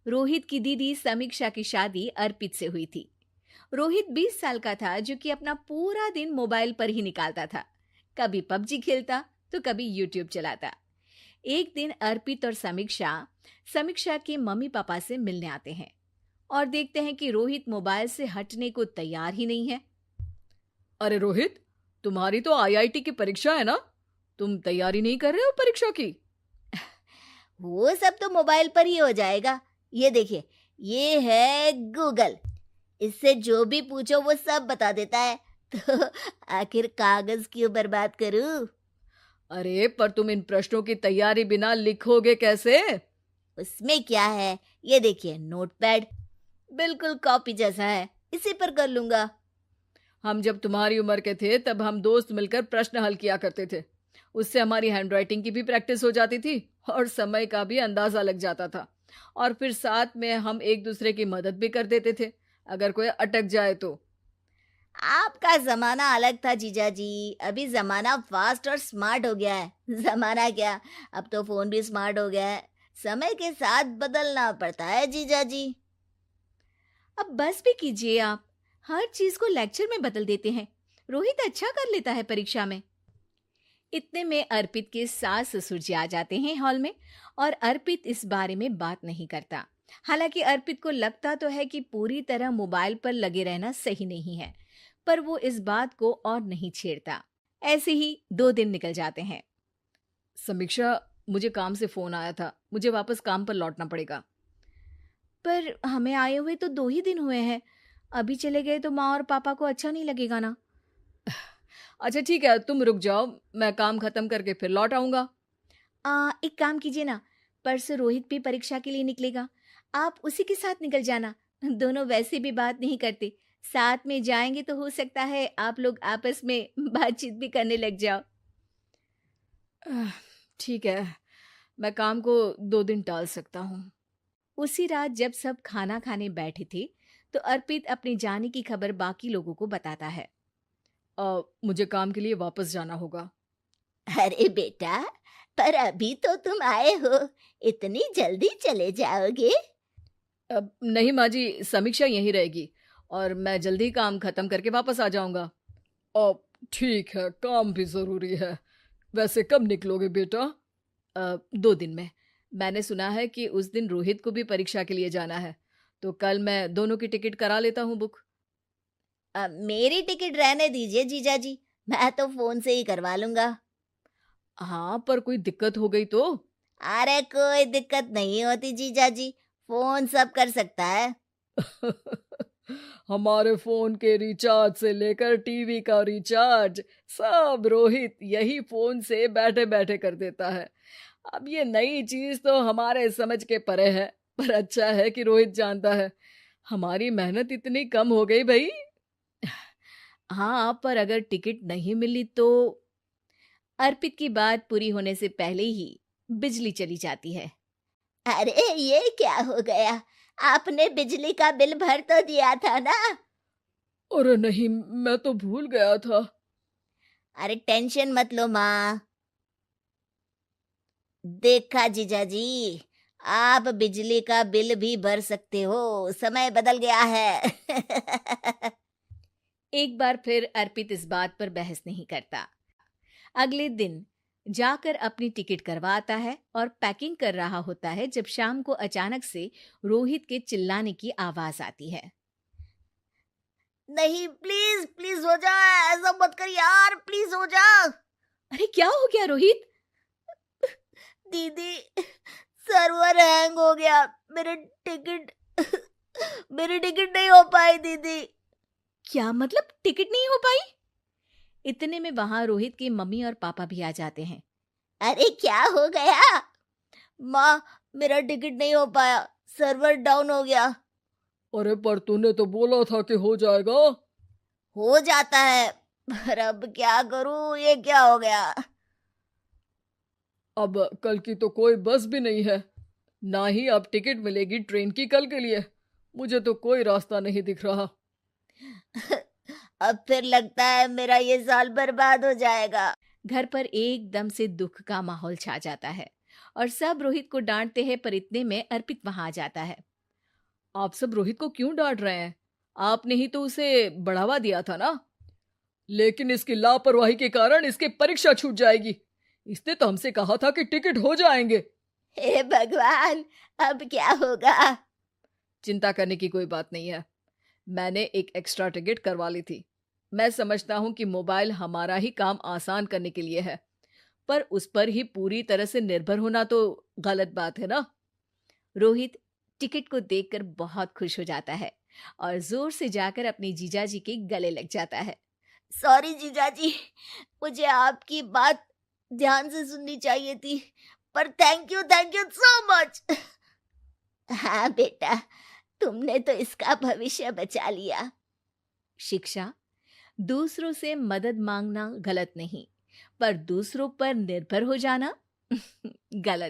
रोहित की दीदी समीक्षा की शादी अर्पित से हुई थी। रोहित 20 साल का था जो कि अपना पूरा दिन मोबाइल पर ही निकालता था। कभी पबजी खेलता तो कभी यूट्यूब चलाता। एक दिन अर्पित और समीक्षा समीक्षा के मम्मी पापा से मिलने आते हैं और देखते हैं कि रोहित मोबाइल से हटने को तैयार ही नहीं है। अरे रोहित, तुम्हारी तो आईआईटी की परीक्षा है ना? तुम तैयारी नहीं कर रहे हो परीक्षा की? वो सब तो मोबाइल पर ही हो जाएगा। ये देखिए, ये है गूगल। इससे जो भी पूछो वो सब बता देता है। तो आखिर कागज क्यों बर्बाद करूं? अरे पर तुम इन प्रश्नों की तैयारी बिना लिखोगे कैसे? उसमें क्या है, ये देखिए नोटपैड, बिल्कुल कॉपी जैसा है, इसी पर कर लूंगा। हम जब तुम्हारी उम्र के थे तब हम दोस्त मिलकर प्रश्न हल किया करते थे। उससे हमारी हैंडराइटिंग की भी प्रैक्टिस हो जाती थी और समय का भी अंदाजा लग जाता था। और फिर साथ में हम एक दूसरे की मदद भी कर देते थे अगर कोई अटक जाए तो। आपका जमाना अलग था जीजा जी। अभी जमाना फास्ट और स्मार्ट हो गया है। जमाना क्या, अब तो फोन भी स्मार्ट हो गया है। समय के साथ बदलना पड़ता है जीजा जी। अब बस भी कीजिए आप, हर चीज को लेक्चर में बदल देते हैं। रोहित अच्छा कर लेता है परीक्षा में। इतने में अर्पित के सास ससुर जी आ जाते हैं हॉल में और अर्पित इस बारे में बात नहीं करता। हालांकि अर्पित को लगता तो है कि पूरी तरह मोबाइल पर लगे रहना सही नहीं है, पर वो इस बात को और नहीं छेड़ता। ऐसे ही 2 दिन निकल जाते हैं। समीक्षा, मुझे काम से फोन आया था, मुझे वापस काम पर लौटना पड़ेगा। पर हमें आए हुए तो 2 ही दिन हुए हैं। अभी चले गए तो माँ और पापा को अच्छा नहीं लगेगा ना। अच्छा ठीक है, तुम रुक जाओ, मैं काम खत्म करके फिर लौट आऊंगा। एक काम कीजिए ना, परसों रोहित भी परीक्षा के लिए निकलेगा, आप उसी के साथ निकल जाना। दोनों वैसे भी बात नहीं करते, साथ में जाएंगे तो हो सकता है आप लोग आपस में बातचीत भी करने लग जाओ। आह, ठीक है, मैं काम को 2 दिन टाल सकता हूँ। उसी रात जब सब खाना खाने बैठे थे तो अर्पित अपने जाने की खबर बाकी लोगों को बताता है। मुझे काम के लिए वापस जाना होगा। अरे बेटा, पर अभी तो तुम आए हो, इतनी जल्दी चले जाओगे? नहीं माँ जी, समीक्षा यहीं रहेगी और मैं जल्दी काम खत्म करके वापस आ जाऊंगा। अब ठीक है, काम भी जरूरी है। वैसे कब निकलोगे बेटा? 2 दिन में। मैंने सुना है कि उस दिन रोहित को भी परीक्षा के लिए जाना है, तो कल मैं दोनों की टिकट करा लेता हूँ बुक। मेरी टिकट रहने दीजिए जीजा जी, मैं तो फोन से ही करवा लूंगा। हाँ, पर कोई दिक्कत हो गई तो? अरे कोई दिक्कत नहीं होती जीजा जी, फोन सब कर सकता है। हमारे फोन के रिचार्ज से लेकर टीवी का रिचार्ज सब रोहित यही फोन से बैठे बैठे कर देता है। अब ये नई चीज तो हमारे समझ के परे है, पर अच्छा है कि रोहित जानता है। हमारी मेहनत इतनी कम हो गई भाई। हाँ, पर अगर टिकट नहीं मिली तो? अर्पित की बात पूरी होने से पहले ही बिजली चली जाती है। अरे ये क्या हो गया, आपने बिजली का बिल भर तो दिया था ना? अरे नहीं, मैं तो भूल गया था। अरे टेंशन मत लो माँ। देखा जीजा जी, आप बिजली का बिल भी भर सकते हो, समय बदल गया है। एक बार फिर अर्पित इस बात पर बहस नहीं करता। अगले दिन जाकर अपनी टिकट करवाता है और पैकिंग कर रहा होता है जब शाम को अचानक से रोहित के चिल्लाने की आवाज आती है। नहीं, प्लीज प्लीज हो जा, ऐसा मत कर यार, प्लीज हो जा। अरे क्या हो गया रोहित? दीदी, सर्वर हैंग हो गया, मेरे टिकट मेरी टिकट नहीं हो पाई दीदी। क्या मतलब टिकट नहीं हो पाई? इतने में वहां रोहित के मम्मी और पापा भी आ जाते हैं। अरे क्या हो गया? माँ, मेरा टिकट नहीं हो पाया, सर्वर डाउन हो गया। अरे पर तूने तो बोला था कि हो जाएगा। हो जाता है, पर अब क्या करूं, ये क्या हो गया? अब कल की तो कोई बस भी नहीं है, ना ही अब टिकट मिलेगी ट्रेन की कल के लिए। मुझे तो कोई रास्ता नहीं दिख रहा। अब फिर लगता है मेरा ये साल बर्बाद हो जाएगा। घर पर एकदम से दुख का माहौल छा जाता है और सब रोहित को डांटते हैं, पर इतने में अर्पित वहां आ जाता है। आप सब रोहित को क्यों डांट रहे हैं? आपने ही तो उसे बढ़ावा दिया था ना। लेकिन इसकी लापरवाही के कारण इसकी परीक्षा छूट जाएगी। इसने तो हमसे कहा था कि टिकट हो जाएंगे। हे भगवान, अब क्या होगा? चिंता करने की कोई बात नहीं है। मैंने एक एक्स्ट्रा टिकट करवा ली थी। मैं समझता हूँ कि मोबाइल हमारा ही काम आसान करने के लिए है, पर उस पर ही पूरी तरह से निर्भर होना तो गलत बात है ना। रोहित टिकट को देखकर बहुत खुश हो जाता है और जोर से जाकर अपने जीजाजी के गले लग जाता है। सॉरी जीजाजी, मुझे आपकी बात ध्यान से सुननी चाहिए थी, पर थैंक यू सो मच। हाँ बेटा, तुमने तो इसका भविष्य बचा लिया। शिक्षा, दूसरों से मदद मांगना गलत नहीं, पर दूसरों पर निर्भर हो जाना गलत।